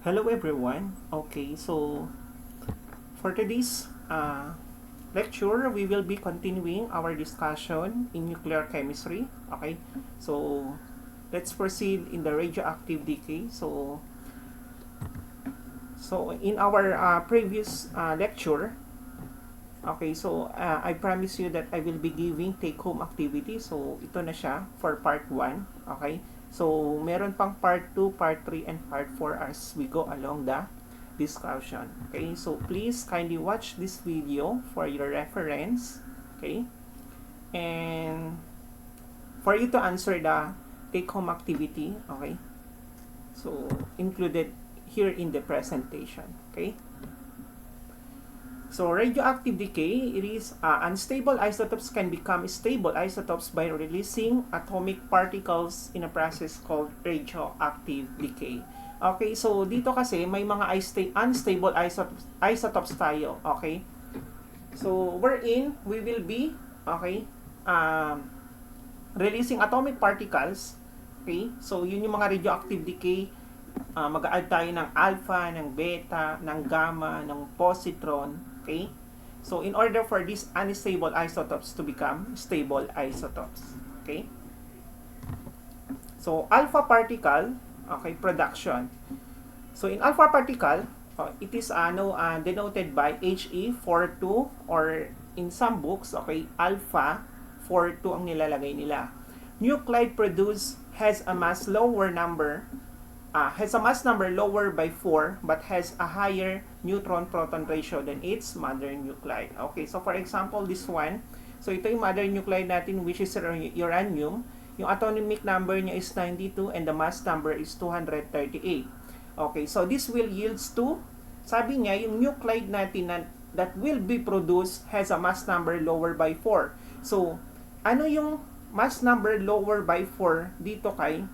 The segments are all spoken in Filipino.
Hello everyone. Okay, so for today's lecture, we will be continuing our discussion in nuclear chemistry. Okay, so let's proceed in the radioactive decay. So in our previous lecture, okay, so I promise you that I will be giving take-home activity. So ito na siya for part 1. Okay, so meron pang part 2, part 3, and part 4 as we go along the discussion. Okay, so please kindly watch this video for your reference. Okay, and for you to answer the take-home activity. Okay, so included here in the presentation. Okay, so radioactive decay, it is unstable isotopes can become stable isotopes by releasing atomic particles in a process called radioactive decay. Okay, so dito kasi may mga unstable isotopes tayo. Okay, so wherein we will be, okay, releasing atomic particles. Okay, so yun yung mga radioactive decay. Mag-a-add tayo ng alpha, ng beta, ng gamma, ng positron. Okay, so in order for these unstable isotopes to become stable isotopes. Okay, so alpha particle, okay, production. So in alpha particle, it is denoted by He42, or in some books, okay, alpha 42 ang nilalagay nila. Nuclide produced has a mass lower lower by 4 but has a higher neutron-proton ratio than its mother nuclide. Okay, so for example, this one, so ito yung mother nuclide natin, which is uranium. Yung atomic number niya is 92 and the mass number is 238. Okay, so this will yields to, sabi niya, yung nuclide natin that will be produced has a mass number lower by 4. So, ano yung mass number lower by 4 dito kay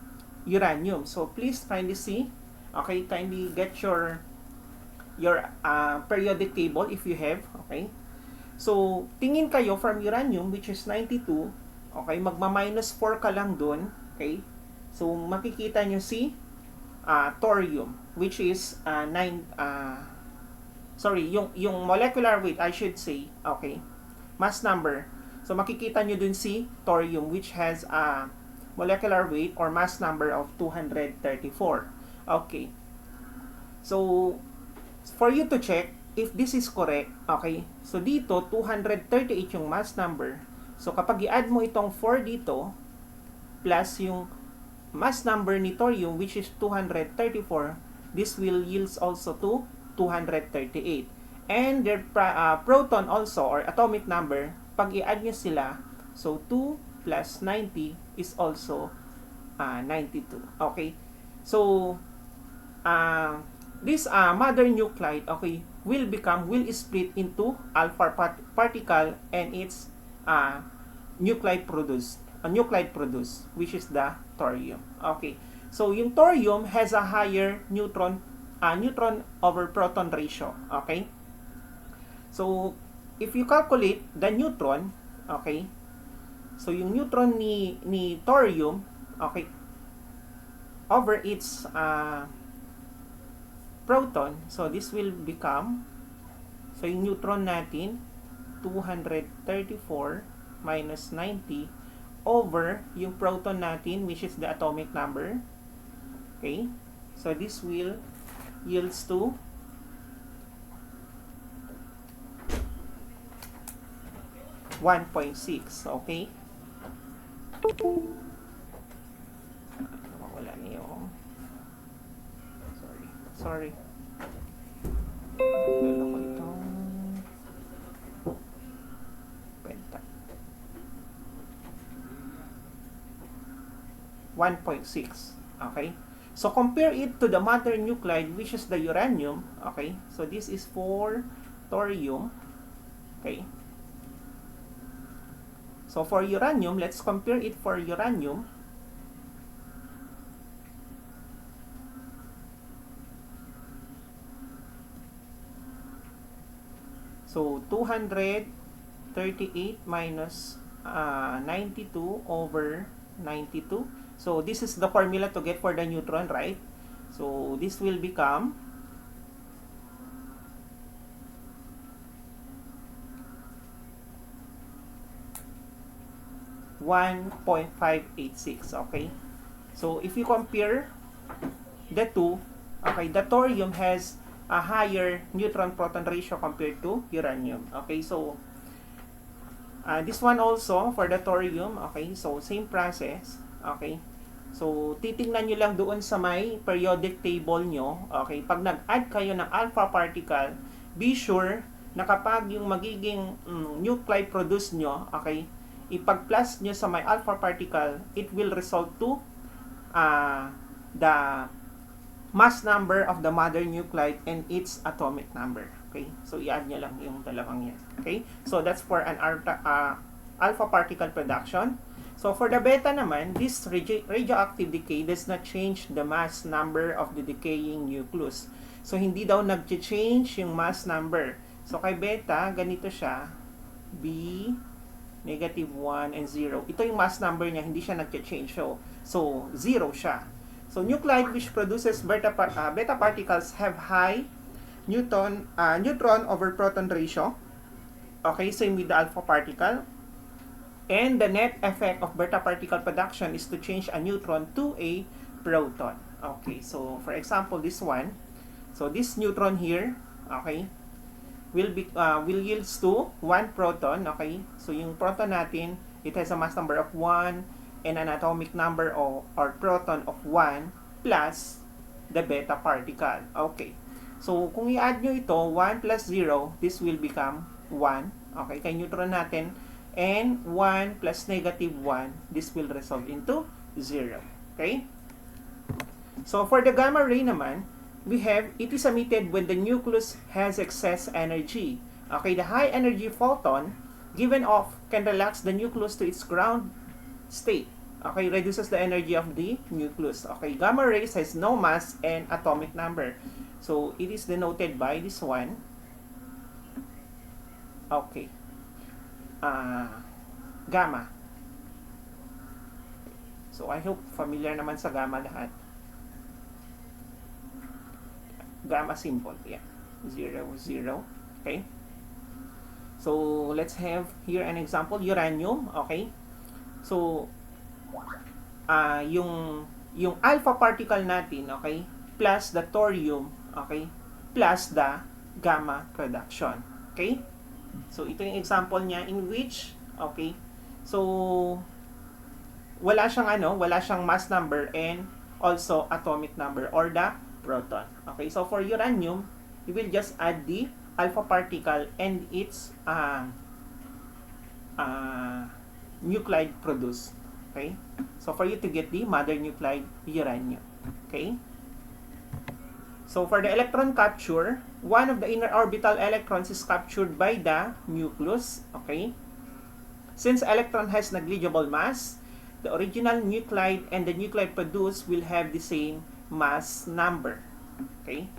uranium? So, please kindly see, okay, kindly get your periodic table if you have, okay. So, tingin kayo from uranium, which is 92, okay, magma-minus 4 ka lang dun, okay. So, makikita nyo si thorium, which is yung molecular weight, I should say, okay, mass number. So, makikita nyo dun si thorium, which has a molecular weight or mass number of 234. Okay. So, for you to check if this is correct, okay, so dito, 238 yung mass number. So, kapag i-add mo itong 4 dito, plus yung mass number ni thorium, which is 234, this will yields also to 238. And their proton also, or atomic number, pag i-add nyo sila, so 2 plus 90 is also 92. Okay, so this mother nuclide, okay, will split into alpha particle and its nuclide produced, which is the thorium. Okay, so yung thorium has a higher neutron over proton ratio. Okay, so if you calculate the neutron, okay, so yung neutron ni thorium, okay, over its proton, so this will become, so yung neutron natin, 234 minus 90 over yung proton natin, which is the atomic number. Okay, so this will yields to 1.6. Okay, wala na yung sorry lalo ko itong kwenta. 1.6. Okay, so compare it to the mother nuclide, which is the uranium. Okay, so this is for thorium. Okay, so for uranium, let's compare it for uranium. So 238 minus 92 over 92. So this is the formula to get for the neutron, right? So this will become 1.586. Okay, so if you compare the two, okay, the thorium has a higher neutron-proton ratio compared to uranium. Okay, so this one also for the thorium. Okay, so same process. Okay, so titingnan nyo lang doon sa may periodic table nyo. Okay, pag nag-add kayo ng alpha particle, be sure na kapag yung magiging nuclei produce nyo, okay, ipag-plus nyo sa may alpha particle, it will result to the mass number of the mother nuclide and its atomic number. Okay, so i-add nyo lang yung dalawang yan. Okay, so that's for an alpha particle production. So for the beta naman, this radioactive decay does not change the mass number of the decaying nucleus. So hindi daw nag-change yung mass number. So kay beta, ganito siya, B, negative 1 and 0. Ito yung mass number niya, hindi siya nag-change. So 0 siya. So nuclide which produces beta particles have high neutron over proton ratio. Okay, same with the alpha particle. And the net effect of beta particle production is to change a neutron to a proton. Okay, so for example, this one. So this neutron here, okay, will yields to 1 proton. Okay, so yung proton natin, it has a mass number of 1 and an atomic number or proton of 1 plus the beta particle. Okay, so kung i-add nyo ito, 1 plus 0, this will become 1. Okay, kay neutron natin, and 1 plus negative 1, this will resolve into 0. Okay, so for the gamma ray naman, we have, it is emitted when the nucleus has excess energy. Okay, the high energy photon given off can relax the nucleus to its ground state. Okay, reduces the energy of the nucleus. Okay, gamma rays has no mass and atomic number. So it is denoted by this one. Okay, gamma. So I hope familiar naman sa gamma lahat. Gamma symbol, yeah, 0, 0. Okay, so let's have here an example, uranium. Okay, so yung alpha particle natin, okay, plus the thorium, okay, plus the gamma production. Okay, so ito yung example niya in which, okay, so wala siyang mass number and also atomic number or the proton. Okay, so for uranium, you will just add the alpha particle and its nuclide produced. Okay, so for you to get the mother nuclide uranium. Okay, so for the electron capture, one of the inner orbital electrons is captured by the nucleus. Okay, since electron has negligible mass, the original nuclide and the nuclide produced will have the same mass number. Okay,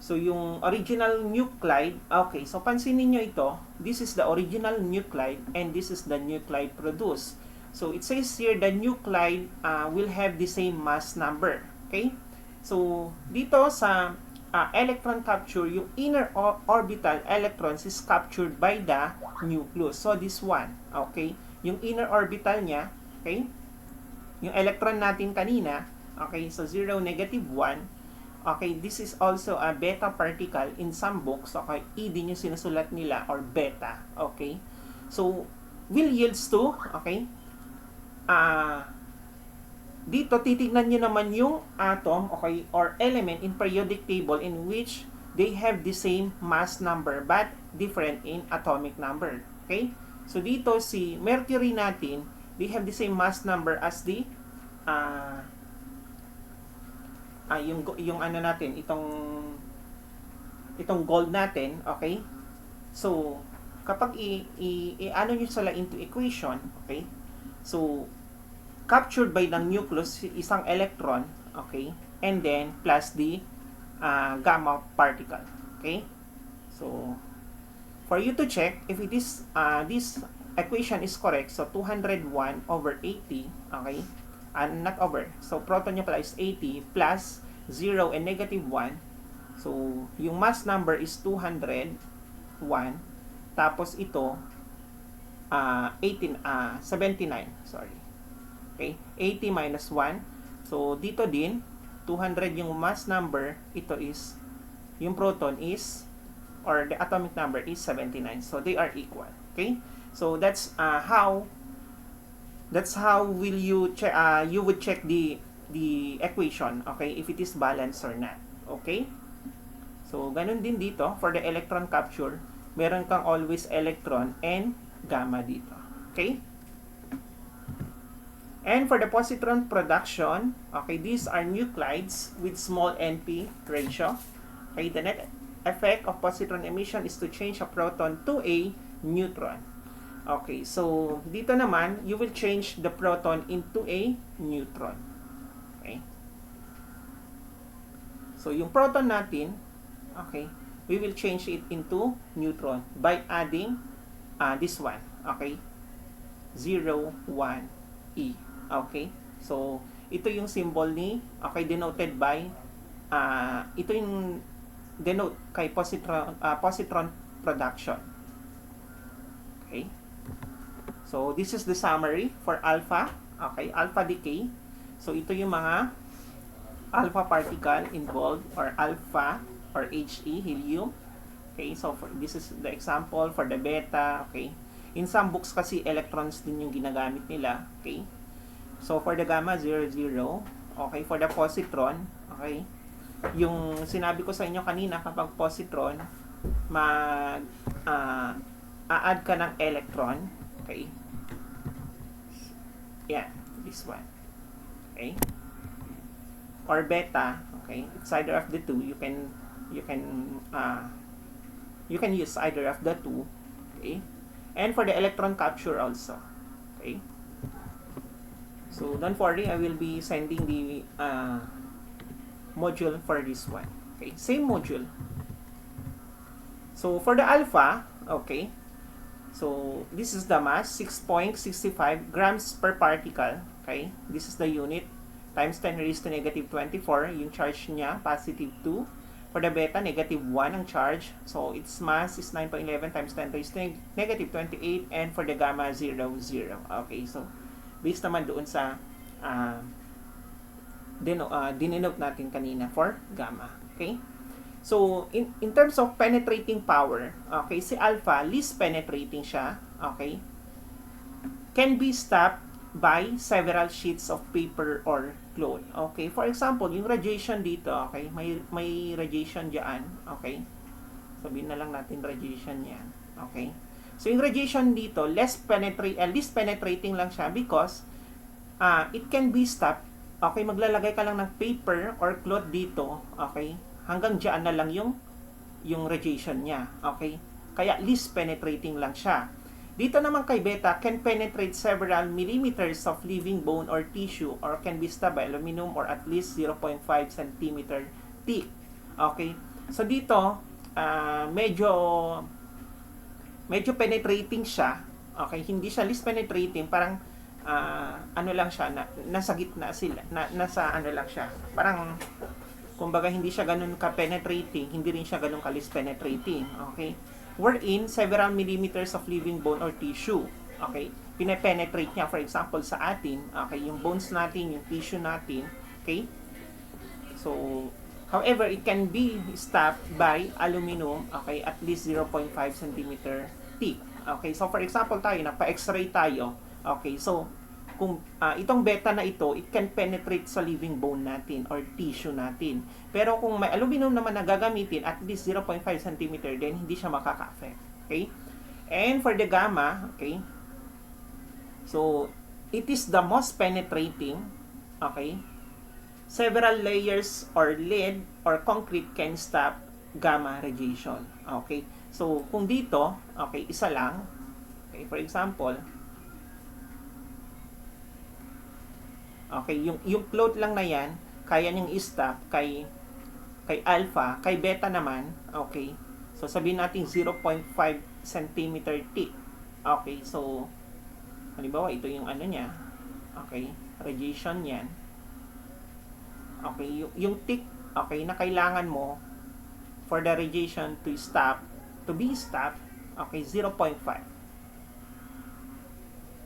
so yung original nuclide, okay, so pansinin nyo ito, this is the original nuclide and this is the nuclide produced. So it says here the nuclide will have the same mass number. Okay, so dito sa electron capture, yung inner orbital electrons is captured by the nucleus. So this one, okay, yung inner orbital niya, okay, yung electron natin kanina, okay, so 0, negative 1, okay, this is also a beta particle in some books, okay, E din yung sinusulat nila, or beta, okay, so will yields to, okay, dito titignan nyo naman yung atom, okay, or element in periodic table in which they have the same mass number but different in atomic number. Okay, so dito si mercury natin, they have the same mass number as the yung ano natin, itong gold natin. Okay, so kapag ano nyo sila into equation, okay, so captured by the nucleus, isang electron, okay, and then plus the gamma particle. Okay, so for you to check if it is this equation is correct, so 201 over 80, okay, not over. So, proton niya pala is 80 plus 0 and negative 1. So, yung mass number is 201. Tapos ito, 79. Sorry. Okay? 80 minus 1. So, dito din, 200 yung mass number. Ito is, yung proton is, or the atomic number is 79. So, they are equal. Okay? So, that's how will you check, you would check the equation, okay, if it is balanced or not. Okay? So, ganun din dito, for the electron capture, meron kang always electron and gamma dito. Okay? And for the positron production, okay, these are nuclides with small NP ratio. Okay, the net effect of positron emission is to change a proton to a neutron. Okay, so dito naman, you will change the proton into a neutron. Okay? So, yung proton natin, okay, we will change it into neutron by adding this one. Okay? 0, 1, E. Okay? So, ito yung symbol ni, okay, denoted by, ito yung denote kay positron production. Okay? So, this is the summary for alpha. Okay? Alpha decay. So, ito yung mga alpha particle involved or alpha or He, helium. Okay? So, this is the example for the beta. Okay? In some books kasi electrons din yung ginagamit nila. Okay? So, for the gamma, 0, 0. Okay? For the positron, okay? Yung sinabi ko sa inyo kanina, kapag positron, add ka ng electron. Okay? Yeah, this one. Okay? Or beta, okay? It's either of the two. You can use either of the two. Okay? And for the electron capture also. Okay? So, don't worry, I will be sending the module for this one. Okay, same module. So, for the alpha, okay, so this is the mass, 6.65 grams per particle. Okay, this is the unit, times 10 raised to negative 24, yung charge niya, positive 2. For the beta, negative 1 ang charge. So, its mass is 9.11 times 10 raised to negative 28. And for the gamma, 0, 0. Okay, so, based naman doon sa dinenote natin kanina for gamma. Okay? So, in terms of penetrating power, okay, si alpha, least penetrating siya, okay, can be stopped by several sheets of paper or cloth. Okay? For example, yung radiation dito, okay, may radiation diyan, okay? Sabihin na lang natin radiation yan. Okay? So, yung radiation dito, least penetrating lang siya because it can be stopped. Okay, maglalagay ka lang ng paper or cloth dito, okay? Hanggang diyan na lang yung radiation niya, okay? Kaya least penetrating lang siya. Dito naman kay beta, can penetrate several millimeters of living bone or tissue or can be stopped by aluminum or at least 0.5 cm thick. Okay? So dito, medyo penetrating siya. Okay, hindi siya least penetrating, parang ano lang siya, nasa gitna sila, nasa ano lang siya. Parang kumbaga hindi siya ganun ka-penetrating, hindi rin siya ganun ka-least penetrating. Okay? Wherein several millimeters of living bone or tissue, okay, pine-penetrate niya, for example sa atin, okay, yung bones natin, yung tissue natin, okay? So, however, it can be stopped by aluminum, okay, at least 0.5 cm thick. Okay, so for example tayo, nagpa-x-ray tayo, okay, so kung itong beta na ito, it can penetrate sa living bone natin or tissue natin. Pero kung may aluminum naman na gagamitin, at least 0.5 cm, then hindi siya makaka-affect. Okay? And for the gamma, okay, so it is the most penetrating, okay, several layers or lead or concrete can stop gamma radiation. Okay? So, kung dito, okay, isa lang, okay, for example, okay, yung cloth lang na yan, kaya niyang i-stop kay alpha, kay beta naman, okay, so sabihin natin 0.5 cm thick. Okay, so halimbawa ito yung ano niya, Okay? Radiation yan. Okay? Yung tick, okay, na kailangan mo for the radiation to be stopped, okay, 0.5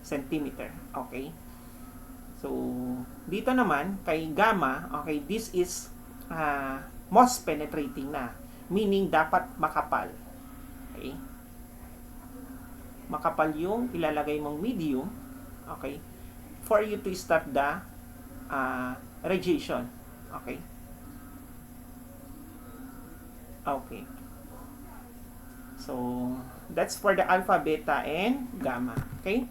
centimeter. Okay? So, dito naman, kay gamma, okay, this is most penetrating na. Meaning, dapat makapal. Okay? Makapal yung ilalagay mong medium, okay, for you to start the radiation. Okay? Okay. So, that's for the alpha, beta, and gamma. Okay?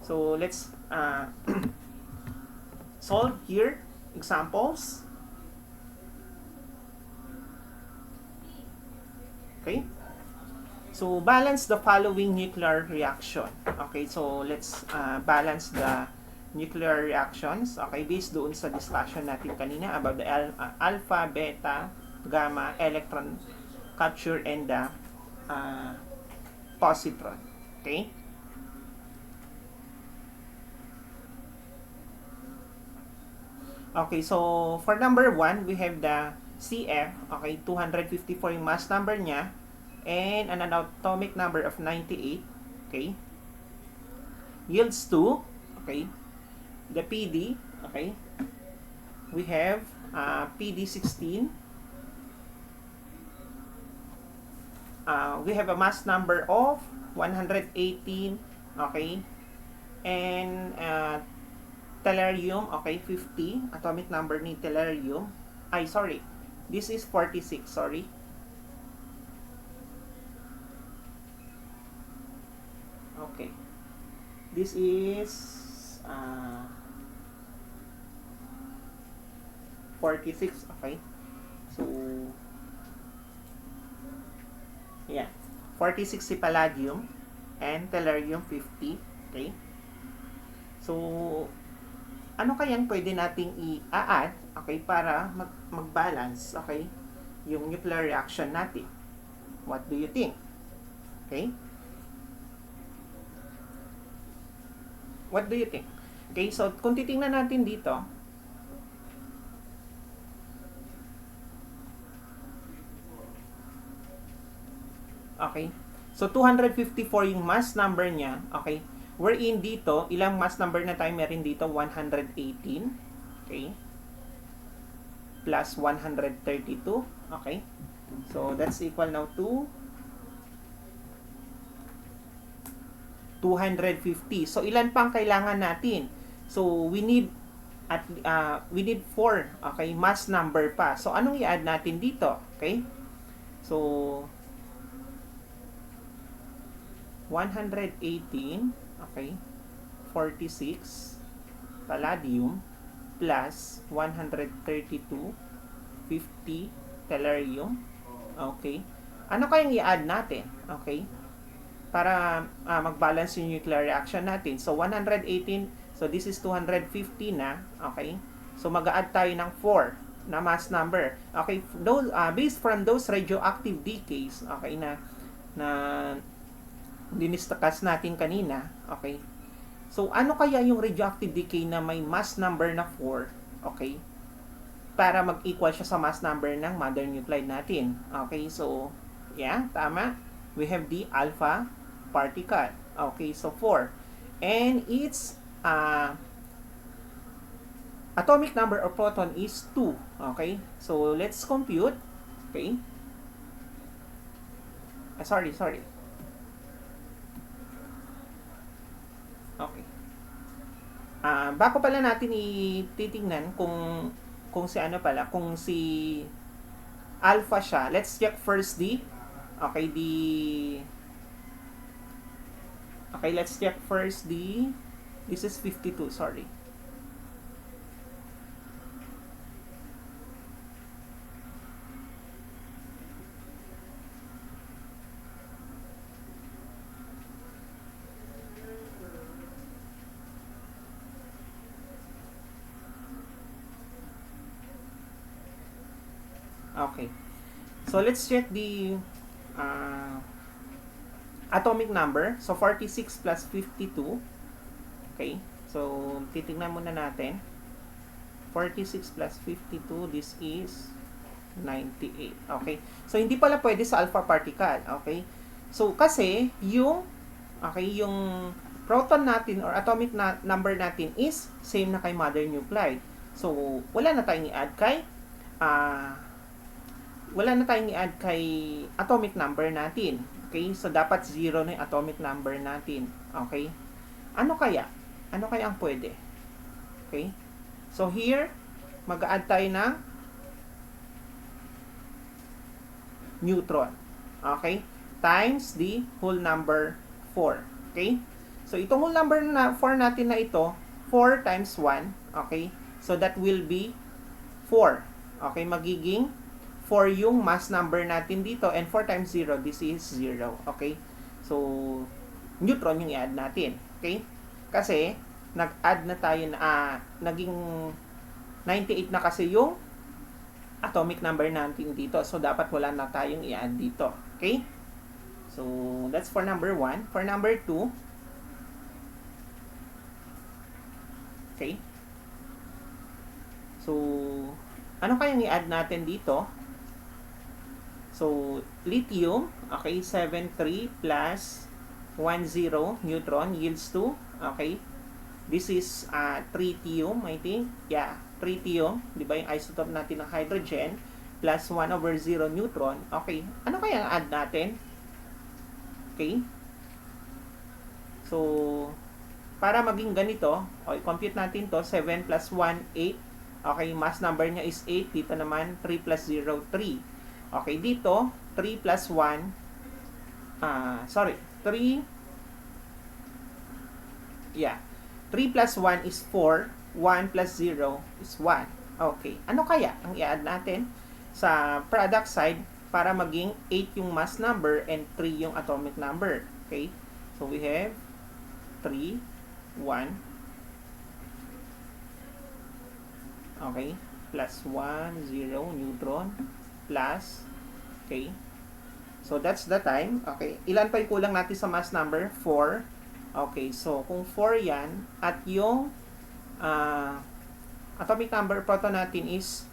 So, let's solve here examples. Okay? So, balance the following nuclear reaction. Okay, so let's balance the nuclear reactions. Okay, based doon sa discussion natin kanina about the alpha, beta, gamma, electron capture, and the positron. Okay? Okay, so for number 1, we have the CF. Okay, 254 yung mass number niya. And an atomic number of 98, okay, yields to, okay, the PD, okay, we have PD 16, we have a mass number of 118, okay, and tellurium, okay, 50, atomic number ni tellurium, this is 46, sorry. Okay, this is 46. Okay, so yeah, 46 si palladium and tellurium 50. Okay, so ano kayang pwede nating i-add, okay, para mag-balance, okay, yung nuclear reaction natin? What do you think? Okay, what do you think? Okay, so kung titingnan natin dito, okay, so 254 yung mass number niya, okay, wherein dito, ilang mass number na tayo meron dito? 118, okay, plus 132, okay, so that's equal now to 250. So ilan pang kailangan natin? So we need 4, okay, mass number pa. So anong i-add natin dito? Okay? So 118, okay, 46 palladium plus 132 50 tellurium. Okay? Ano kayang i-add natin? Okay? Para mag-balance yung nuclear reaction natin. So, 118, so this is 250 na, okay? So, mag-a-add tayo ng 4 na mass number. Okay, those, based from those radioactive decays, okay, na diniscuss natin kanina, okay? So, ano kaya yung radioactive decay na may mass number na 4, okay? Para mag-equal siya sa mass number ng mother nuclide natin. Okay, so, yeah, tama. We have the alpha particle. Okay, so 4. And its atomic number of proton is 2. Okay, so let's compute. Okay. Sorry. Okay. Bago pala natin ititingnan kung si ano pala, kung si alpha siya, let's check first let's check first this is 52, sorry. Okay. So let's check the atomic number. So 46 plus 52. Okay. So, titignan muna natin. 46 plus 52, this is 98. Okay? So, hindi pala pwede sa alpha particle. Okay? So, kasi, yung proton natin or atomic number natin is same na kay mother nuclide. So, wala na tayong i-add kay atomic number natin. Okay? So, dapat 0 na yung atomic number natin. Okay? Ano kaya ang pwede? Okay? So, here, mag-add tayo ng neutron. Okay? Times the whole number 4. Okay? So, itong whole number na 4 natin na ito, 4 times 1. Okay? So, that will be 4. Okay? Magiging 4 yung mass number natin dito and 4 times 0, this is 0. Okay? So, neutron yung i-add natin. Okay? Kasi, nag-add na tayo na, naging 98 na kasi yung atomic number natin dito. So, dapat wala na tayong i-add dito. Okay? So, that's for number 1. For number 2, okay? So, ano kayang i-add natin dito? So, lithium, okay, 73 plus 10 neutron yields to, okay, this is tritium, I think. Yeah, tritium, di ba yung isotope natin ng hydrogen, plus 1/0 neutron. Okay, ano kaya ang add natin? Okay. So, para maging ganito, okay, compute natin to, 7 plus 1, 8. Okay, mass number niya is 8. Dito naman, 3 plus 0, 3. Okay, dito, 3 plus 1, 3 plus 1 is 4, 1 plus 0 is 1. Okay, ano kaya ang i-add natin sa product side para maging 8 yung mass number and 3 yung atomic number? Okay, so we have 3, 1, okay, plus 1, 0, neutron, plus, okay, so that's the time. Okay, ilan pa yung kulang natin sa mass number? 4. Okay, so kung 4 yan, at yung atomic number proton natin is,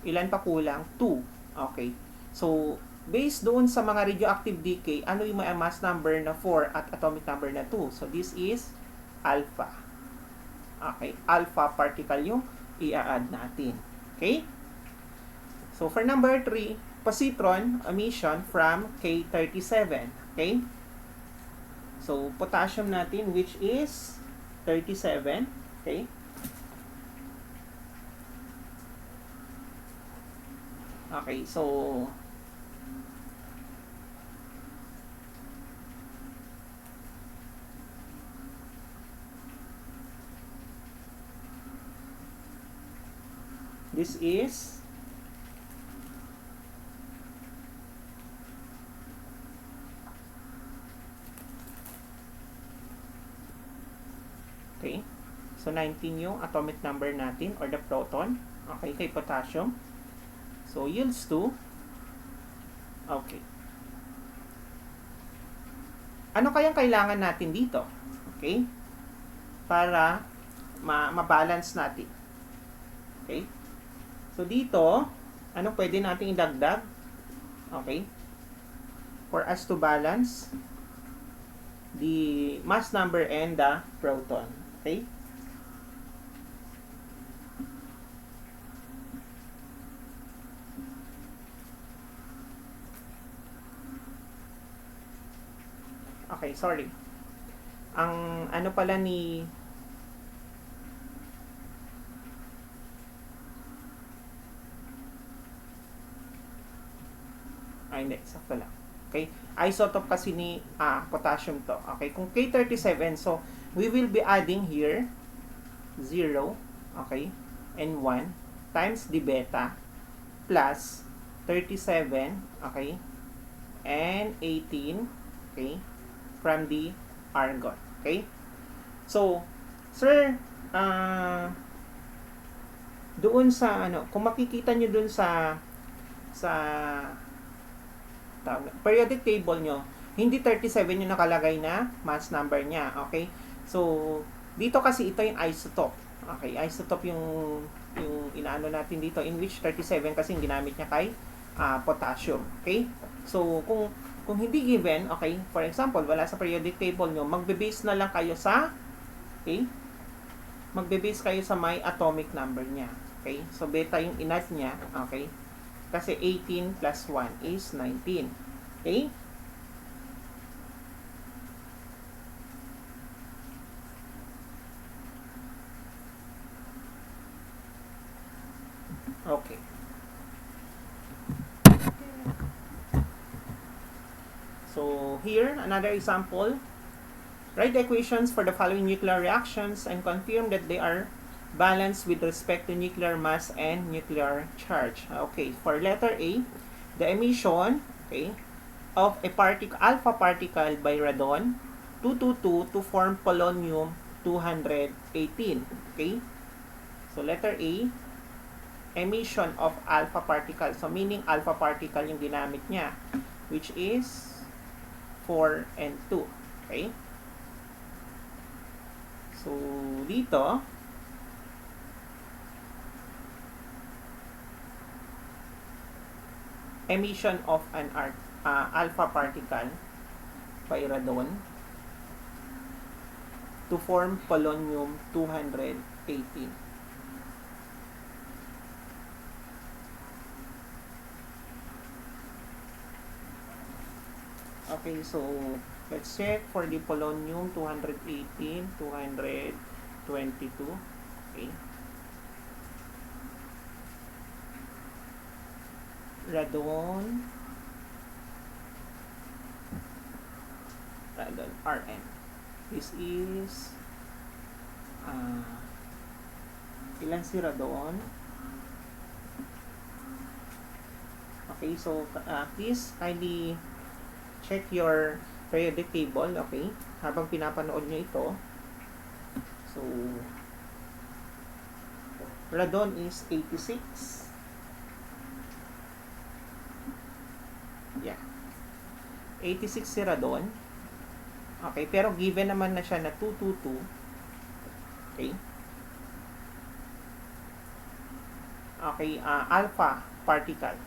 ilan pa kulang? 2. Okay, so based doon sa mga radioactive decay, ano yung may mass number na 4 at atomic number na 2? So this is alpha. Okay, alpha particle yung i-add natin. Okay? So for number 3, positron emission from K37. Okay? So, potassium natin, which is 37. Okay? Okay, so, this is okay. So, 19 yung atomic number natin or the proton. Okay, kay potassium. So, yields to, okay. Ano kayang kailangan natin dito? Okay? Para ma-balance natin. Okay? So, dito, ano pwede natin idagdag? Okay? For us to balance the mass number and the proton. Okay? Okay, sorry. Ang ano pala ni hindi, sakto lang. Okay? Isotope kasi ni potassium to. Okay? Kung K37, so we will be adding here 0, okay, and 1 times the beta plus 37, okay, and 18, okay, from the argon. Okay? So, sir, doon sa ano, kung makikita nyo doon sa periodic table nyo, hindi 37 yung nakalagay na mass number niya. Okay? So, Dito kasi ito yung isotope. Okay, isotope yung inaano natin dito, in which 37 kasi yung ginamit niya kay potassium. Okay? So, kung hindi given, okay, for example, wala sa periodic table nyo, magbe-base na lang kayo sa, okay, magbe-base kayo sa may atomic number niya. Okay? So, beta yung inat niya, okay? Kasi 18 plus 1 is 19. Okay? Okay. So, here, another example. Write the equations for the following nuclear reactions and confirm that they are balanced with respect to nuclear mass and nuclear charge. Okay, for letter A, the emission, okay, of a alpha particle by radon 222 to form polonium 218. Okay? So letter A, emission of alpha particle. So meaning alpha particle yung ginamit niya, which is 4 and 2. Okay? So dito, emission of an alpha particle by radon to form polonium 218. Okay, so let's check for the polonium 218, 222. Okay. Radon Rn. This is ilan si radon? Okay, so please kindly check your periodic table, okay? Habang pinapanood nyo ito. So radon is 86. Yeah. 86 si radon. Okay, pero given naman na siya na 222. Okay. Okay, alpha particle.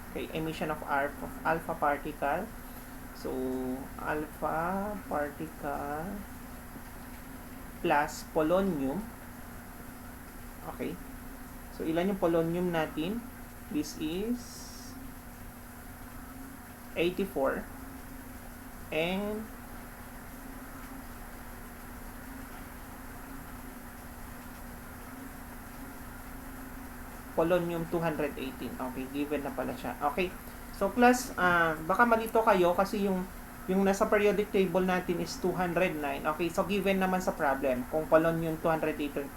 Okay, emission of alpha particle. So, alpha particle plus polonium. Okay. So, ilan yung polonium natin? This is 84. And polonium 218. Okay, given na pala siya. Okay. So, class, baka malito kayo kasi yung nasa periodic table natin is 209. Okay, so given naman sa problem kung polonium 218.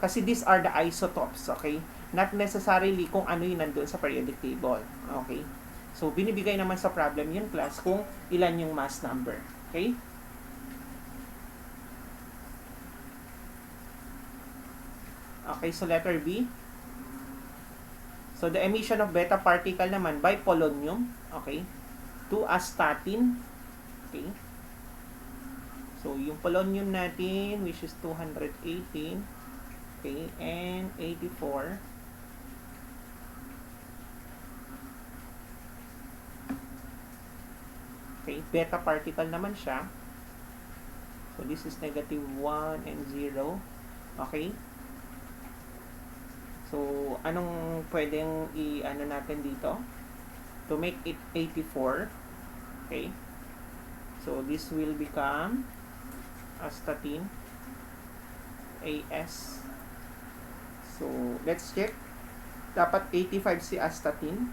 Kasi these are the isotopes, okay? Not necessarily kung ano yung nandun sa periodic table. Okay? So, binibigay naman sa problem yun, class, kung ilan yung mass number. Okay? Okay, so letter B. So, the emission of beta particle naman by polonium, okay, to astatine, okay. So, yung polonium natin, which is 218, okay, and 84, okay, beta particle naman siya. So, this is negative 1 and 0, okay. So, anong pwedeng i-ano natin dito? To make it 84. Okay. So, this will become astatine. AS. So, let's check. Dapat 85 si astatine.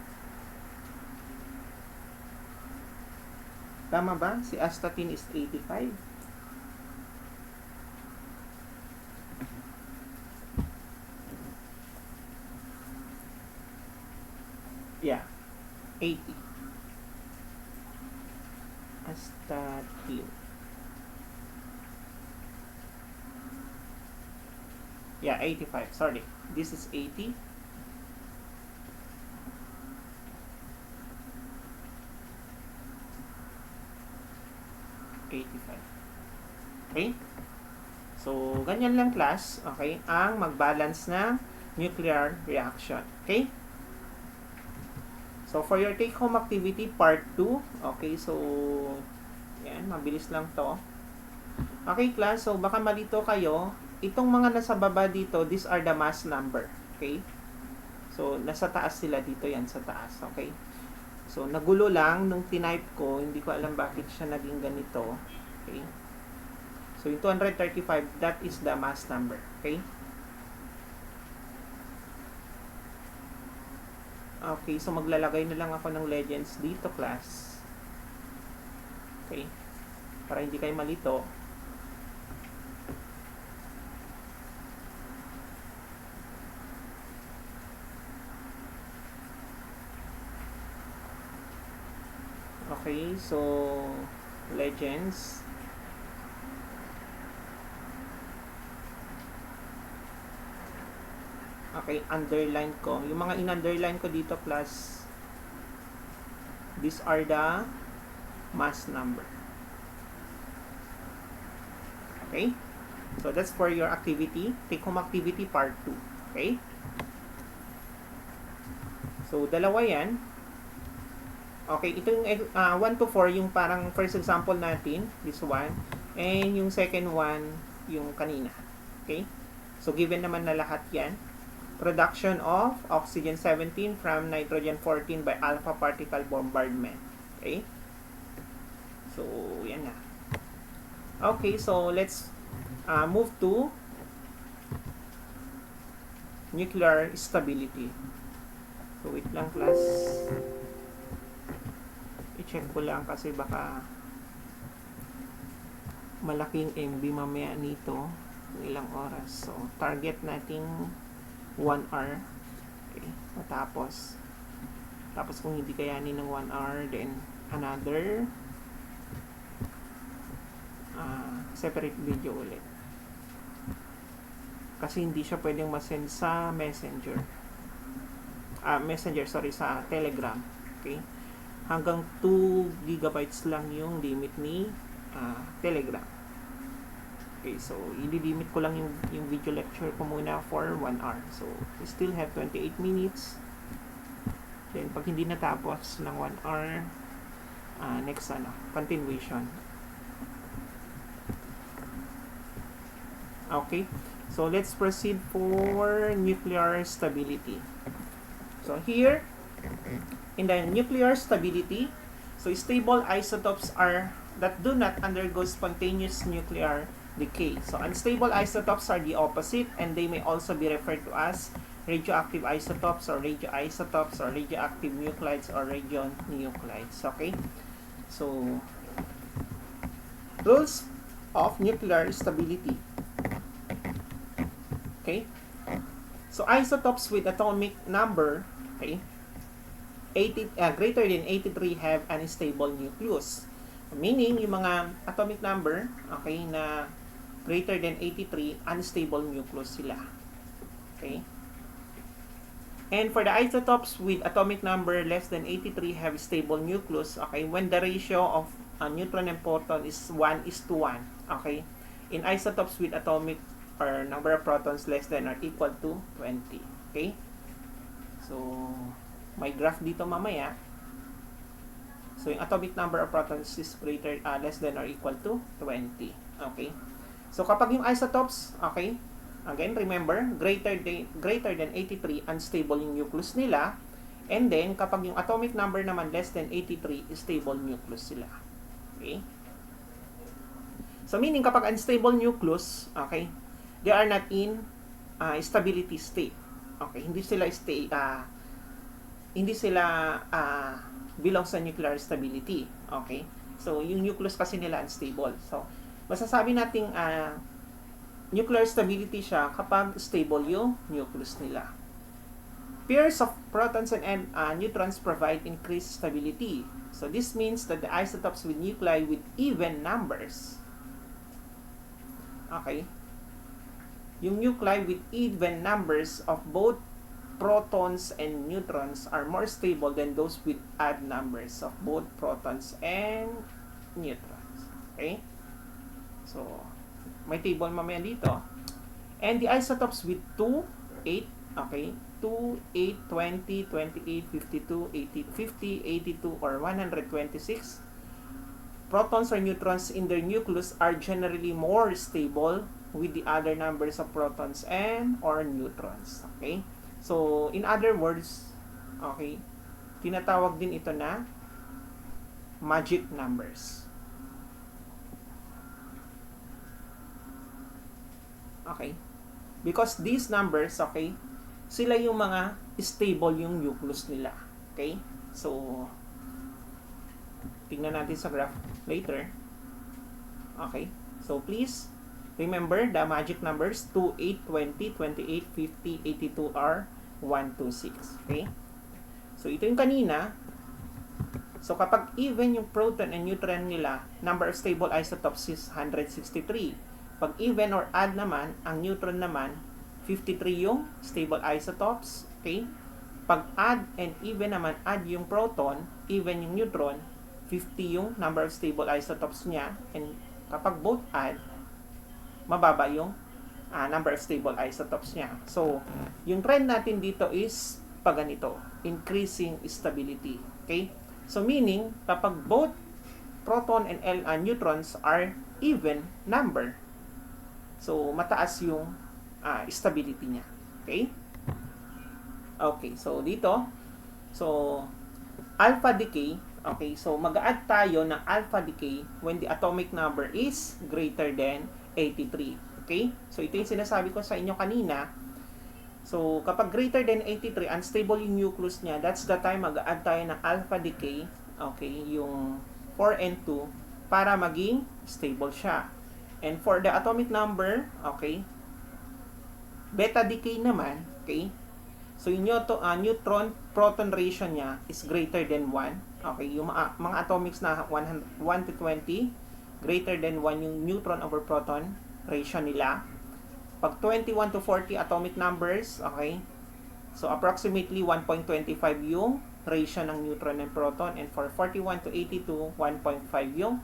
Tama ba? Si astatine is 85. Yeah, 80. Astatine. Yeah, 85. Sorry. This is 80. Okay? So, ganyan lang class, okay, ang mag-balance ng nuclear reaction. Okay? So, for your take-home activity, part 2, okay, so, yan, mabilis lang to. Okay, class, so baka malito kayo, itong mga nasa baba dito, these are the mass number, okay? So, nasa taas sila dito, yan sa taas, okay? So, nagulo lang nung tinype ko, hindi ko alam bakit siya naging ganito, okay? So, yung 235, that is the mass number, okay? Okay, so maglalagay na lang ako ng legends dito, class. Okay? Para hindi kayo malito. Okay, so legends. Okay, underline ko. Yung mga in-underline ko dito, plus these are the mass number. Okay? So, that's for your activity. Take home activity part 2. Okay? So, dalawa yan. Okay, ito yung 1 to 4, yung parang first example natin, this one. And yung second one, yung kanina. Okay? So, given naman na lahat yan. Production of oxygen 17 from nitrogen 14 by alpha particle bombardment. Okay? So, yan na. Okay, so let's move to nuclear stability. So, wait lang, class. I-check ko lang kasi baka malaking MB mamaya nito. Ilang oras. So, target nating 1 hour. Okay. Tapos kung hindi kayanin ng 1 hour, then another separate video ulit. Kasi hindi siya pwedeng masend sa messenger. Sa Telegram. Okay? Hanggang 2 gigabytes lang yung limit ni Telegram. Okay, so i-limit ko lang yung video lecture ko muna for 1 hour. So, we still have 28 minutes. Then, pag hindi natapos ng 1 hour, next continuation. Okay, so let's proceed for nuclear stability. So, here, in the nuclear stability, so stable isotopes are that do not undergo spontaneous nuclear decay. So, unstable isotopes are the opposite, and they may also be referred to as radioactive isotopes or radioisotopes or radioactive nuclides or radionuclides. Okay? So, rules of nuclear stability. Okay? So, isotopes with atomic number, okay, greater than 83 have unstable nucleus. Meaning, yung mga atomic number, okay, na greater than 83, unstable nucleus sila. Okay? And for the isotopes with atomic number less than 83 have stable nucleus, okay, when the ratio of neutron and proton is 1:1. Okay? In isotopes with atomic or number of protons less than or equal to 20. Okay? So, may graph dito mamaya. So, yung atomic number of protons is less than or equal to 20. Okay? So, kapag yung isotopes, okay, again, remember, greater than 83, unstable yung nucleus nila. And then, kapag yung atomic number naman less than 83, stable nucleus sila. Okay? So, meaning, kapag unstable nucleus, okay, they are not in stability state. Okay? Hindi sila belong sa nuclear stability. Okay? So, yung nucleus kasi nila unstable. So, masasabi nating nuclear stability siya kapag stable yung nucleus nila. Pairs of protons and neutrons provide increased stability. So, this means that the isotopes with nuclei with even numbers, okay, yung nuclei with even numbers of both protons and neutrons are more stable than those with odd numbers of both protons and neutrons. Okay? So, may table mamaya dito. And the isotopes with 2, 8, okay, 2, 8, 20, 28, 52, 80, 50, 82, or 126 protons or neutrons in their nucleus are generally more stable with the other numbers of protons and or neutrons. Okay? So, in other words, okay, tinatawag din ito na magic numbers. Okay? Because these numbers, okay, sila yung mga stable yung nucleus nila. Okay? So, tingnan natin sa graph later. Okay? So, please remember the magic numbers 2, 8, 20, 28, 50, 82 are 1, 2, 6. Okay? So, ito yung kanina. So, kapag even yung proton and neutron nila, number of stable isotopes is 163. Pag even or odd naman, ang neutron naman, 53 yung stable isotopes. Okay? Pag odd and even naman, odd yung proton, even yung neutron, 50 yung number of stable isotopes niya. And kapag both odd, mababa yung number of stable isotopes niya. So, yung trend natin dito is pag ganito, increasing stability. Okay? So, meaning, kapag both proton and neutrons are even number, so, mataas yung stability niya. Okay? Okay, so dito, so, alpha decay, okay, so mag-add tayo ng alpha decay when the atomic number is greater than 83. Okay? So, ito yung sinasabi ko sa inyo kanina. So, kapag greater than 83, unstable yung nucleus niya, that's the time mag-add tayo ng alpha decay, okay, yung 4 and 2, para maging stable siya. And for the atomic number, okay, beta decay naman, okay, so yung neutron-proton ratio niya is greater than 1, okay, yung mga atomics na 1 to 20, greater than 1 yung neutron over proton ratio nila. Pag 21 to 40 atomic numbers, okay, so approximately 1.25 yung ratio ng neutron and proton, and for 41 to 82, 1.5 yung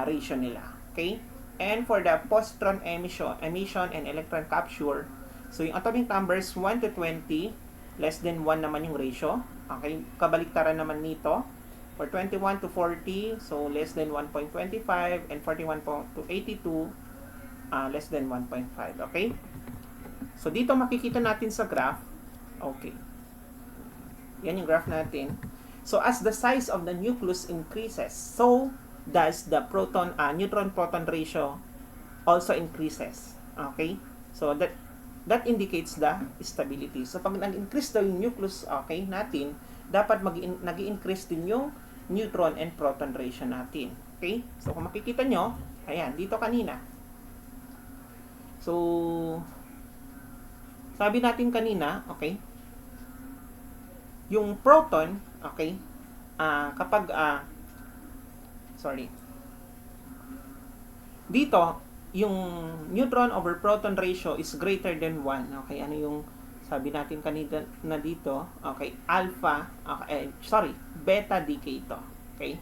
ratio nila. Okay? And for the positron emission and electron capture, so yung atomic numbers 1 to 20, less than 1 naman yung ratio. Okay? Kabaliktaran naman nito. For 21 to 40, so less than 1.25, and 41 to 82, less than 1.5. Okay? So, dito makikita natin sa graph. Okay. Yan yung graph natin. So, as the size of the nucleus increases, so does the neutron-proton ratio also increases. Okay? So, that indicates the stability. So, pag nag-increase daw yung nucleus, okay, natin, dapat nag-increase din yung neutron and proton ratio natin. Okay? So, kung makikita nyo, ayan, dito kanina. So, sabi natin kanina, okay, yung proton, okay, kapag, dito, yung neutron over proton ratio is greater than 1. Okay, ano yung sabi natin kanina na dito? Okay, alpha, okay, beta decay to. Okay?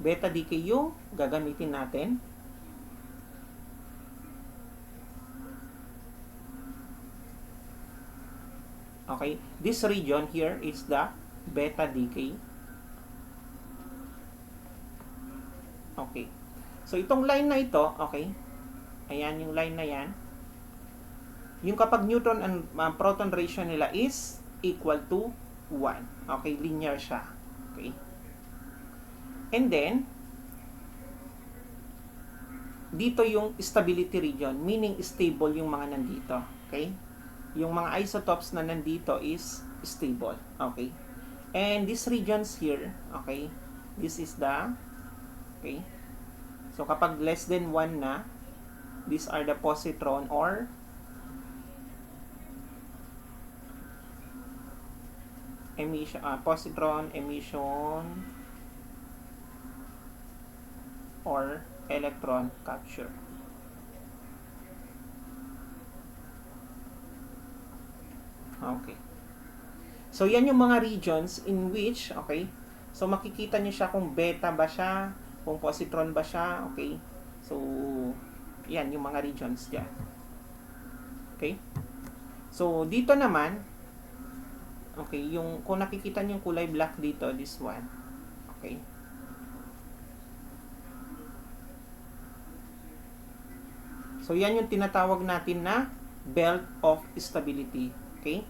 Beta decay yung gagamitin natin. Okay, this region here is the beta decay. Okay. So, itong line na ito, okay, ayan yung line na yan. Yung kapag neutron and proton ratio nila is equal to 1. Okay, linear siya. Okay. And then, dito yung stability region, meaning stable yung mga nandito. Okay? Yung mga isotopes na nandito is stable. Okay? And these regions here, okay, this is the, okay, so kapag less than 1 na, these are the positron or emission, positron emission or electron capture. Okay. So, yan yung mga regions in which, okay, so makikita niyo siya kung beta ba siya, kung positron ba siya, okay. So, Yan, yung mga regions dyan. Okay? So, dito naman, okay, yung, kung nakikita nyo yung kulay black dito, this one. Okay? So, yan yung tinatawag natin na belt of stability. Okay?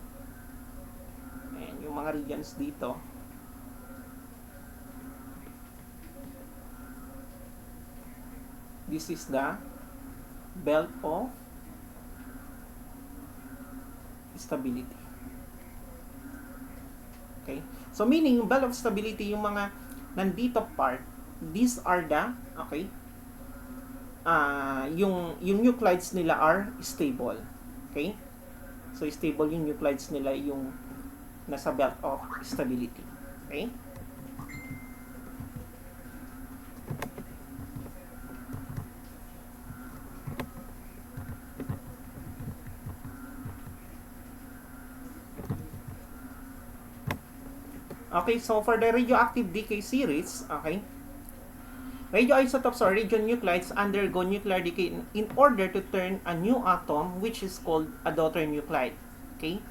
Ayan, yung mga regions dito. This is the belt of stability. Okay? So, meaning, yung belt of stability, yung mga nandito part, these are the, okay, yung nuclides nila are stable. Okay? So, stable yung nuclides nila, yung nasa belt of stability. Okay? Okay, so for the radioactive decay series, okay, radioisotopes or radionuclides undergo nuclear decay in order to turn a new atom which is called a daughter nuclide. Okay?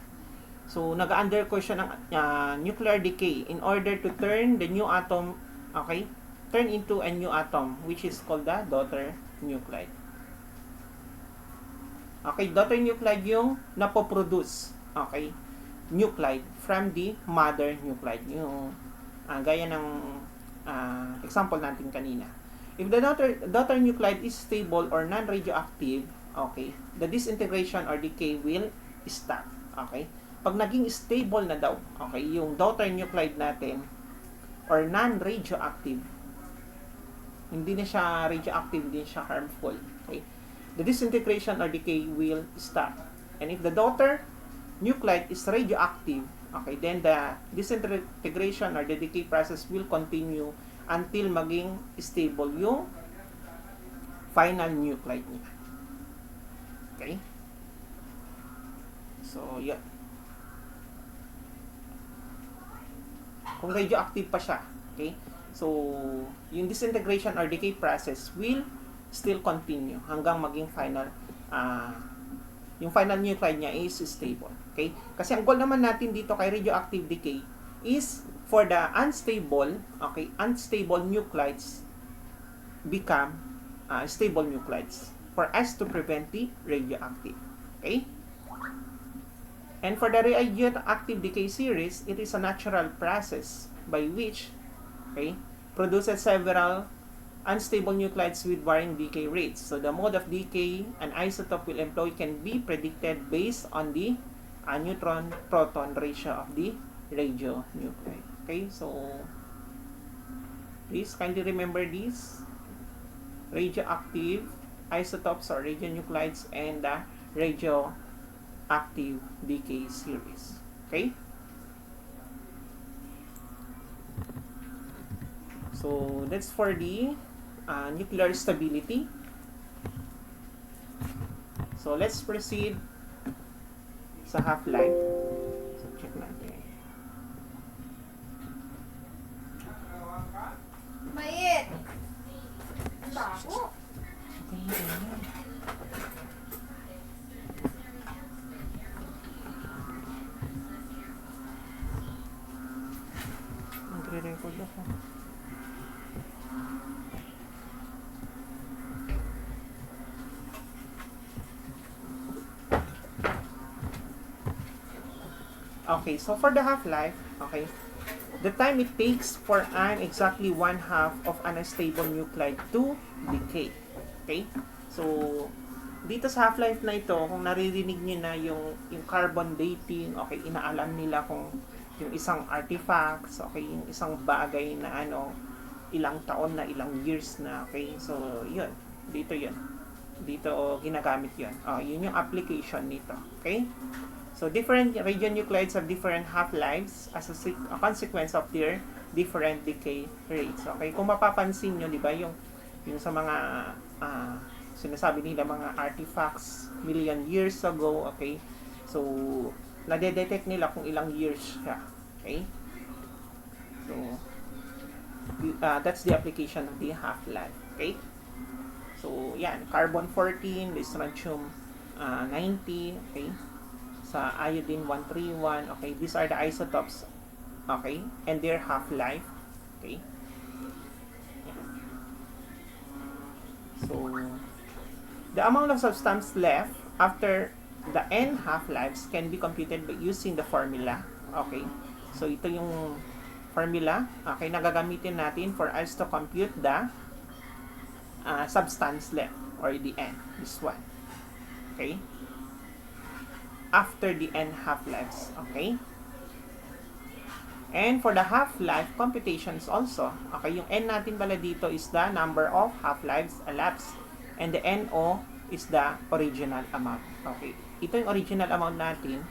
So, nag-undergo siya ng nuclear decay in order to turn the new atom, okay, turn into a new atom which is called the daughter nuclide. Okay, daughter nuclide yung napoproduce, okay, nuclide from the mother nuclide. Yung gaya ng example natin kanina. If the daughter nuclide is stable or non-radioactive, okay, the disintegration or decay will stop. Okay? Pag naging stable na daw, okay, yung daughter nuclide natin or non-radioactive, hindi na siya radioactive, hindi siya harmful. Okay? The disintegration or decay will stop. And if the daughter nuclide is radioactive, okay, then the disintegration or the decay process will continue until maging stable yung final nuclide niya. Okay? So, yun. Kung radioactive pa siya, okay? So, yung disintegration or decay process will still continue hanggang maging final yung final nuclide niya is stable. Okay? Kasi ang goal naman natin dito kay radioactive decay is for the unstable, okay, unstable nuclides become stable nuclides for us to prevent the radioactive. Okay? And for the radioactive decay series, it is a natural process by which, okay, produces several unstable nuclides with varying decay rates. So the mode of decay an isotope will employ can be predicted based on the neutron-proton ratio of the radionuclide. Okay, so please kindly remember these radioactive isotopes or radionuclides and the radioactive decay series. Okay? So that's for the nuclear stability. So let's proceed sa half-life. So check natin. Mait! Bako! Nagre-record ako. Okay, so for the half-life, okay, the time it takes for an exactly 1/2 of an unstable nuclide to decay. Okay? So, dito sa half-life na ito, kung naririnig nyo na yung carbon dating, okay, inaalam nila kung yung isang artifacts, okay, yung isang bagay na ilang taon na, ilang years na, okay, so, yun, dito yun. Dito ginagamit yun. Yun yung application nito. Okay? So, different radionuclides have different half-lives as a consequence of their different decay rates. Okay? Kung mapapansin nyo, di ba, yung sa mga sinasabi nila mga artifacts million years ago, okay? So, nade-detect nila kung ilang years siya. Okay? So, that's the application of the half-life. Okay? So, yan. Carbon 14, the strontium 90, okay? Sa iodine 131, okay? These are the isotopes, okay? And their half-life, okay? So, the amount of substance left after the n half-lives can be computed by using the formula. Okay? So, ito yung formula. Okay, nagagamitin natin for us to compute the substance left or the n. This one. Okay? After the n half-lives. Okay? And for the half-life computations also, okay, yung n natin pala dito is the number of half-lives elapsed. And the NO is the original amount. Okay. Ito yung original amount natin.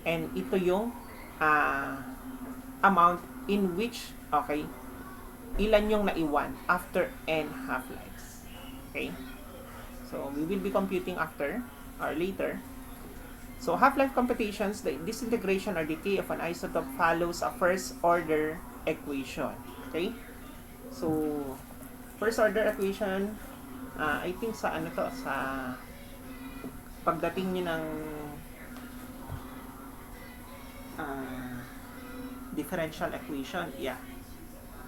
And ito yung amount in which, okay, ilan yung naiwan after n half-lives. Okay. So, we will be computing after or later. So, half-life computations, the disintegration or decay of an isotope follows a first-order equation. Okay? So, first-order equation, I think sa ano to, sa pagdating nyo ng differential equation, yeah.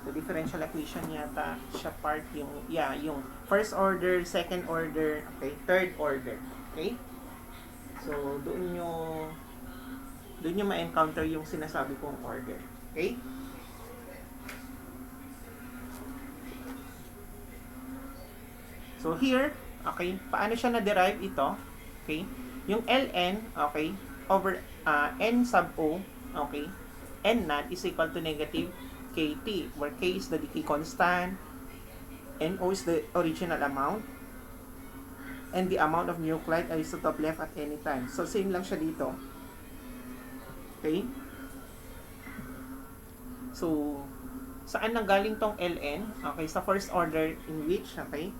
The differential equation yata siya part yung, yeah, yung first order, second order, okay, third order. Okay? So, doon nyo ma-encounter yung sinasabi kong order. Okay? So, here, okay, paano siya na-derive ito? Okay? Yung ln, okay, over n sub o, okay, n naught is equal to negative kt, where k is the decay constant, no is the original amount, and the amount of nuclide isotope left at any time. So, same lang siya dito. Okay? So, saan nanggaling tong ln? Okay, sa first order in which, okay,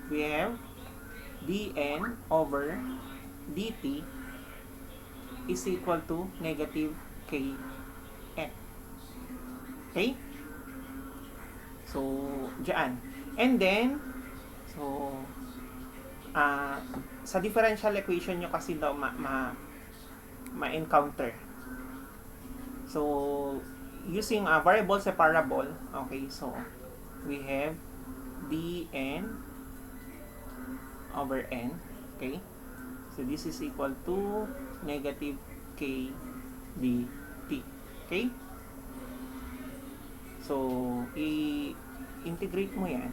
we have dn over dt is equal to negative kn. Okay? So, dyan. And then, so, sa differential equation nyo kasi daw ma-encounter. So, using a variable separable, okay, so, we have dn over n, okay? So, this is equal to negative k dt, okay? So, i-integrate mo yan.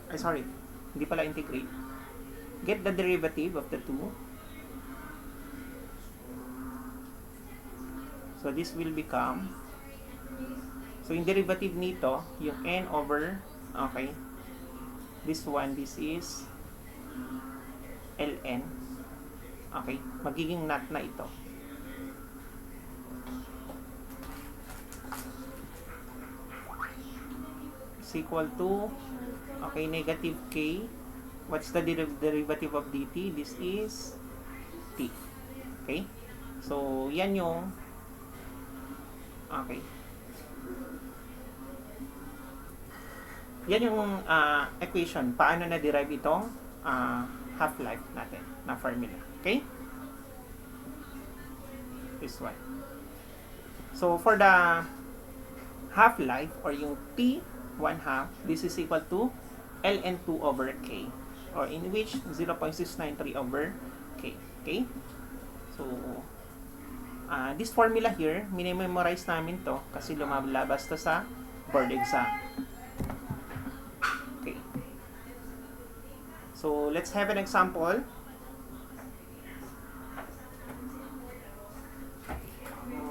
Ay, sorry. Hindi pala integrate. Get the derivative of the two. So, this will become, so, yung derivative nito, yung n over, okay, this one, this is ln. Okay, magiging not na ito. Is equal to, okay, negative k. What's the derivative of dt? This is t. Okay? So, yan yung, okay, yan yung equation. Paano na-derive itong half-life natin na formula. Okay? This one. So, for the half-life or yung t 1/2, this is equal to ln2 over k, or in which 0.693 over k. Okay? So, this formula here, minimemorize namin to kasi lumalabas to sa board exam. Okay. So, let's have an example.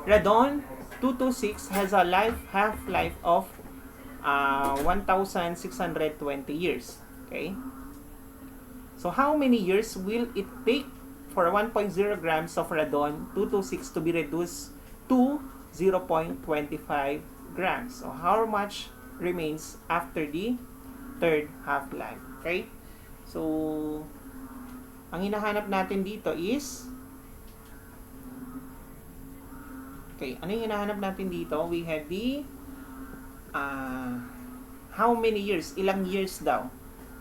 Radon 226 has a half-life of 1,620 years. Okay? So, how many years will it take for 1.0 grams of radon 226 to be reduced to 0.25 grams? So, how much remains after the third half-life? Okay? So, ang hinahanap natin dito is, okay, ano yung hinahanap natin dito? We have the how many years, ilang years daw,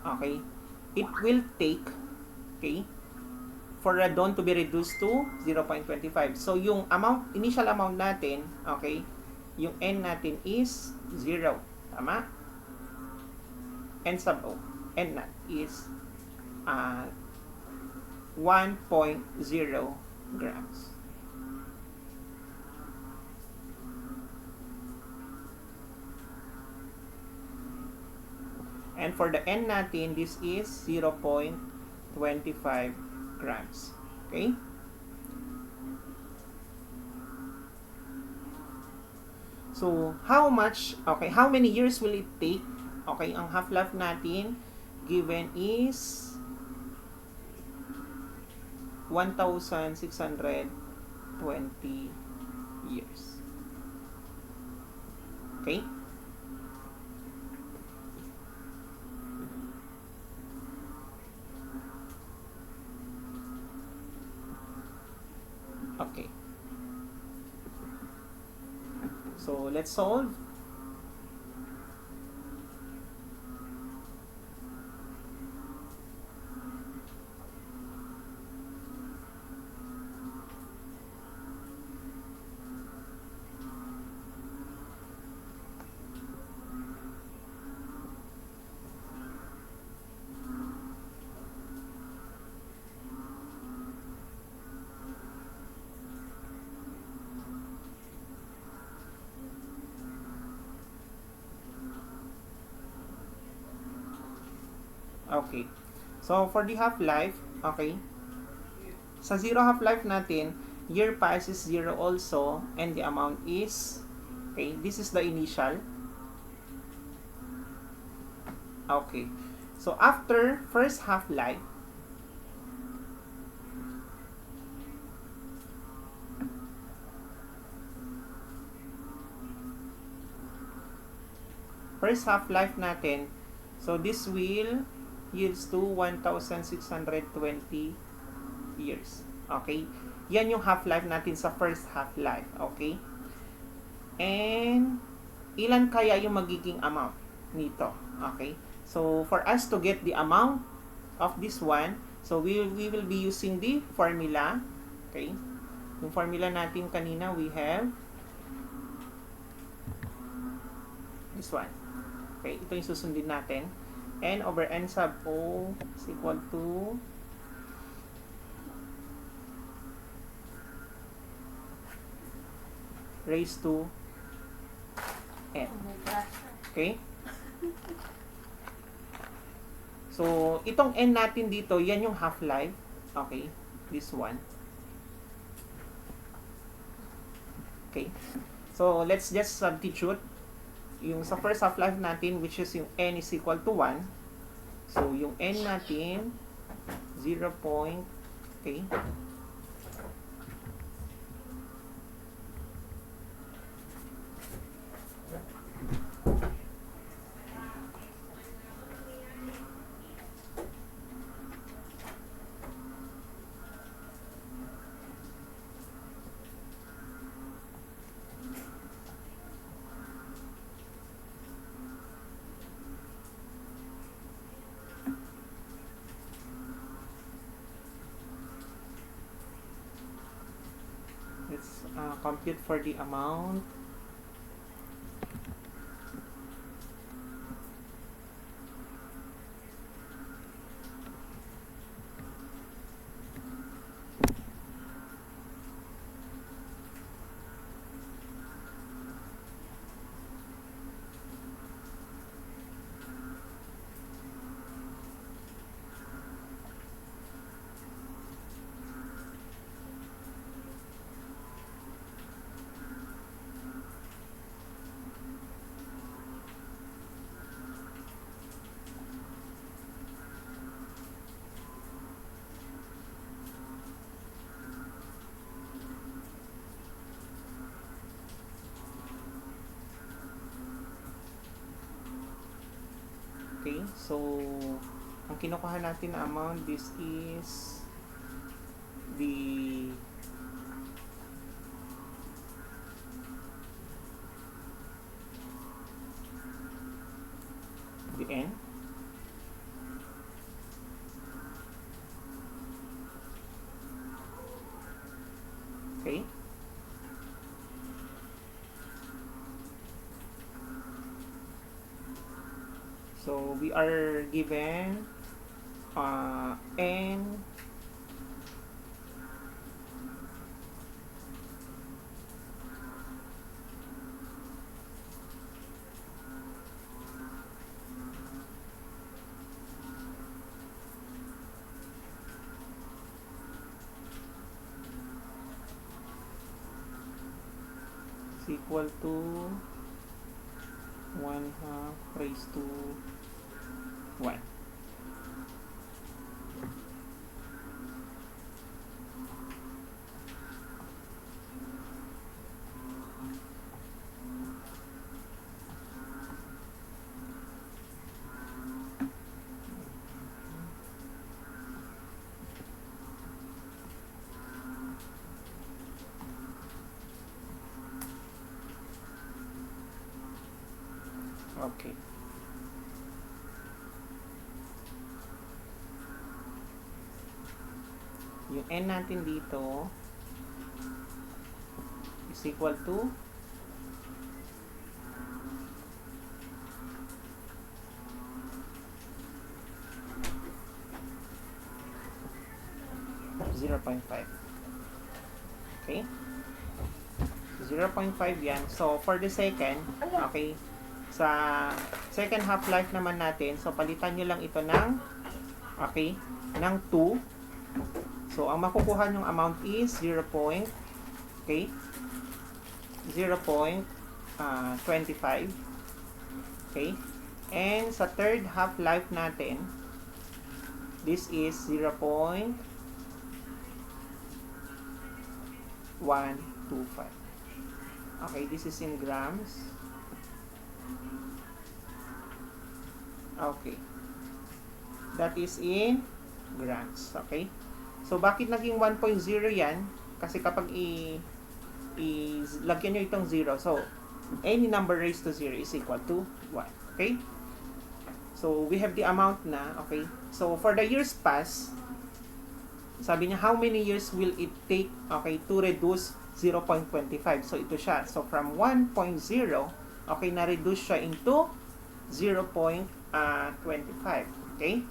okay, it will take, okay, for radon to be reduced to 0.25. So, yung amount, initial amount natin, okay, yung N natin is 0. Tama? N sub O. N nat is 1.0 grams. And for the N natin, this is 0.25 grams. Okay? So, how many years will it take? Okay, ang half-life natin given is 1,620 years. Okay? Okay. So, let's solve. Okay. So, for the half-life, okay, sa zero half-life natin, year passes 0 also, and the amount is, okay, this is the initial. Okay. So, after first half-life, natin, so this will yields to 1,620 years. Okay? Yan yung half-life natin sa first half-life. Okay? And, ilan kaya yung magiging amount nito? Okay? So, for us to get the amount of this one, so we will be using the formula. Okay? Yung formula natin kanina, we have this one. Okay? Ito yung susundin natin. N over N sub O is equal to raised to N. Okay? So, itong N natin dito, yan yung half-life. Okay? This one. Okay? So, let's just substitute yung sa first half-life natin, which is yung N is equal to 1. So, yung N natin, 0. Okay. Let's compute for the amount. Okay, so ang kinukuha natin na amount, this is the the N. Okay. So we are given N is equal to 1/2 raised to 1. Okay. Yung N natin dito is equal to 0.5. Okay? 0.5 yan. So, for the second, okay, sa second half-life naman natin, so palitan nyo lang ito ng, okay, ng 2. So, ang makukuha nyong amount is 0.25. Okay? And sa third half-life natin, this is 0.125. Okay, this is in grams. Okay. That is in grams. Okay? So, bakit naging 1.0 yan? Kasi kapag lagyan nyo itong 0, so, any number raised to 0 is equal to 1. Okay? So, we have the amount na. Okay? So, for the years past, sabi niya, how many years will it take, okay, to reduce 0.25? So, ito siya. So, from 1.0, okay, na-reduce siya into 0.25. Okay?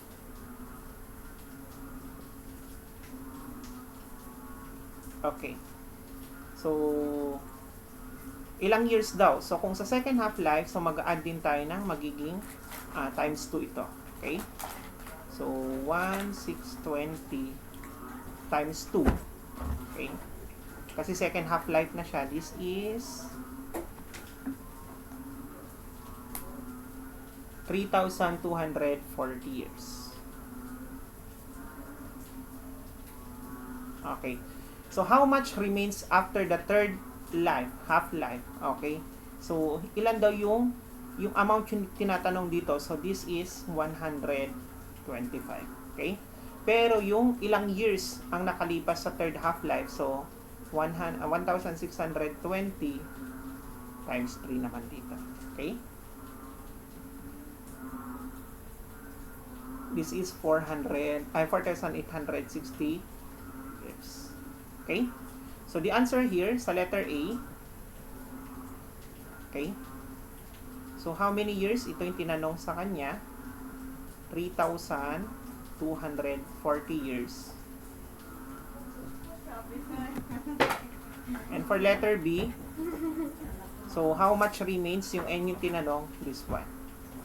Okay. So, ilang years daw? So, kung sa second half-life, so mag-add din tayo ng magiging times 2 ito. Okay? So, 1,620 times 2. Okay? Kasi second half-life na siya. This is 3,240 years. Okay. So, how much remains after the third life, half-life? Okay. So, ilan daw yung amount yung tinatanong dito? So, this is 125. Okay. Pero yung ilang years ang nakalipas sa third half-life, so 1,620 times 3 naman dito. Okay? This is 4,860 years. Okay? So, the answer here sa letter A, okay? So, how many years? Ito yung tinanong sa kanya. 3,240 years. And for letter B, so how much remains yung N yung tinanong? This one.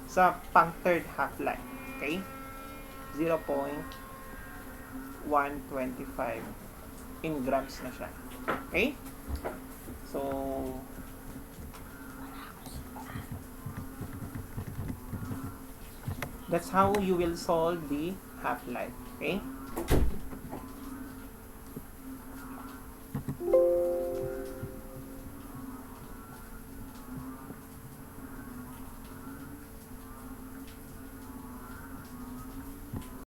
Sa pang third half-life. Okay? 0.125 in grams na siya. Okay? So, that's how you will solve the half-life. Okay?